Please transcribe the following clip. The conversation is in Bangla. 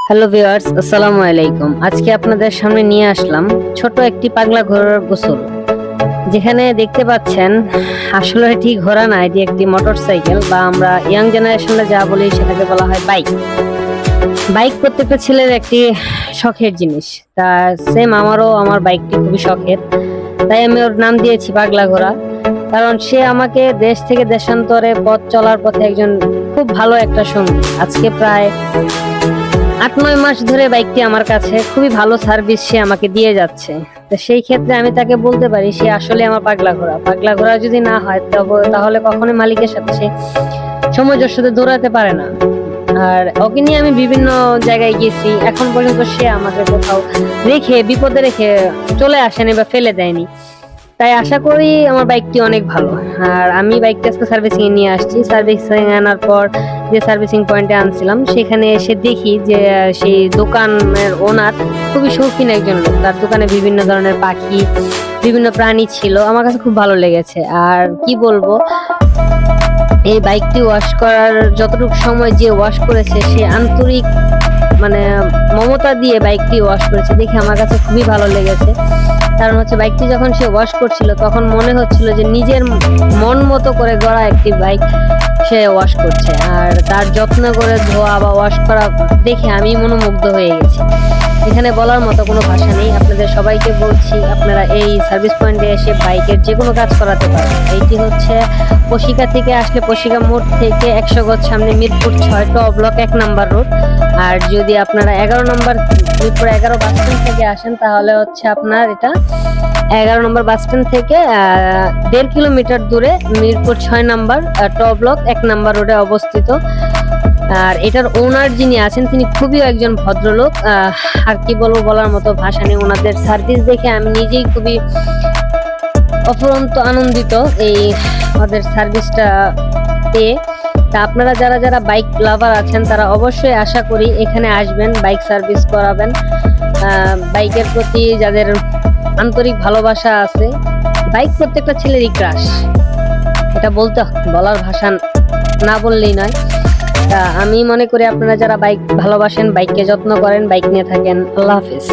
হ্যালো ভিউয়ার্স, আসসালামু আলাইকুম। আজকে আপনাদের সামনে নিয়ে আসলাম ছোট একটি পাগলা ঘোড়ার গোসল। যেখানে দেখতে পাচ্ছেন আসলে এটি ঘোড়া না, এটি একটি মোটরসাইকেল বা আমরা ইয়াং জেনারেশনে যা বলি সেটাকে বলা হয় বাইক। বাইক প্রত্যেকটা ছেলের একটি শখের জিনিস। তা সেম আমার বাইকটি খুবই শখের, তাই আমি ওর নাম দিয়েছি পাগলা ঘোড়া। কারণ সে আমাকে দেশ থেকে দেশান্তরে পথ চলার পথে একজন খুব ভালো একটা সঙ্গী। আজকে প্রায় 8-9 মাস ধরে বাইকটি আমার কাছে খুবই ভালো সার্ভিস সে আমাকে দিয়ে যাচ্ছে। তো সেই ক্ষেত্রে আমি তাকে বলতে পারি সে আসলে আমার পাগলা ঘোড়া। পাগলা ঘোড়া যদি না হয় তাহলে কখনোই মালিকের সাথে সে সমঞ্জস্যতা সাথে দৌড়াতে পারে না। আর ওকে নিয়ে আমি বিভিন্ন জায়গায় গেছি, এখন পর্যন্ত সে আমাকে কোথাও বিপদে রেখে চলে আসেনি বা ফেলে দেয়নি। তাই আশা করি আমার বাইকটি অনেক ভালো। আর আমি বাইকটা আজকে সার্ভিসিং এ নিয়ে আসছি। সার্ভিসিং আনার পর যে সার্ভিসিং পয়েন্টে আনছিলাম সেখানে এসে দেখি যে সেই দোকানের ওনার খুবই শৌখিন একজন লোক। তার দোকানে বিভিন্ন ধরনের পাখি, বিভিন্ন প্রাণী ছিল। আমার কাছে খুব ভালো লেগেছে। আর কি বলবো, এই বাইকটি ওয়াশ করার যতটুকু সময় যে ওয়াশ করেছে সে আন্তরিক মমতা দিয়ে বাইকটি ওয়াশ করেছে দেখে আমার কাছে খুবই ভালো লেগেছে। কারণ হচ্ছে বাইকটি যখন সে ওয়াশ করছিল তখন মনে হচ্ছিল যে নিজের মন মতো করে গড়া একটি বাইক সে ওয়াশ করছে। আর তার যত্ন করে ধোয়া বা ওয়াশ করা দেখে আমি মনোমুগ্ধ হয়ে গেছি। এখানে বলার মতো কোনো ভাষা নেই। আপনাদের সবাইকে বলছি, আপনারা এই সার্ভিস পয়েন্টে এসে বাইকের যে কোনো কাজ করাতে পারেন। এইটি হচ্ছে পশিকা থেকে আসলে পশিকা মোড় থেকে 100 গজ সামনে মিরপুর 6 ট ব্লক 1 নাম্বার রোড। আর যদি আপনারা 11 নম্বর মিরপুর 11 বাস স্ট্যান্ড থেকে আসেন তাহলে হচ্ছে আপনার এটা 11 নম্বর বাস স্ট্যান্ড থেকে 1.5 কিলোমিটার দূরে মিরপুর 6 নাম্বার ট ব্লক 1 নাম্বার রোডে অবস্থিত। আর এটার ওনার যিনি আছেন তিনি খুবই একজন ভদ্রলোক। আর কি বলবো, বলার মতো ভাষা নেই। ওনাদের সার্ভিস দেখে আমি নিজেই খুবই অফুরন্ত আনন্দিত এই ওদের সার্ভিসটা পেয়ে। তা আপনারা যারা যারা বাইক লাভার আছেন তারা অবশ্যই আশা করি এখানে আসবেন, বাইক সার্ভিস করাবেন। বাইকের প্রতি যাদের আন্তরিক ভালোবাসা আছে, বাইক প্রত্যেকটা ছেলেরই ক্রাশ, এটা বলার ভাষা না বললেই নয়। তা আমি মনে করি আপনারা যারা বাইক ভালোবাসেন, বাইককে যত্ন করেন, বাইক নিয়ে থাকেন। আল্লাহ হাফেজ।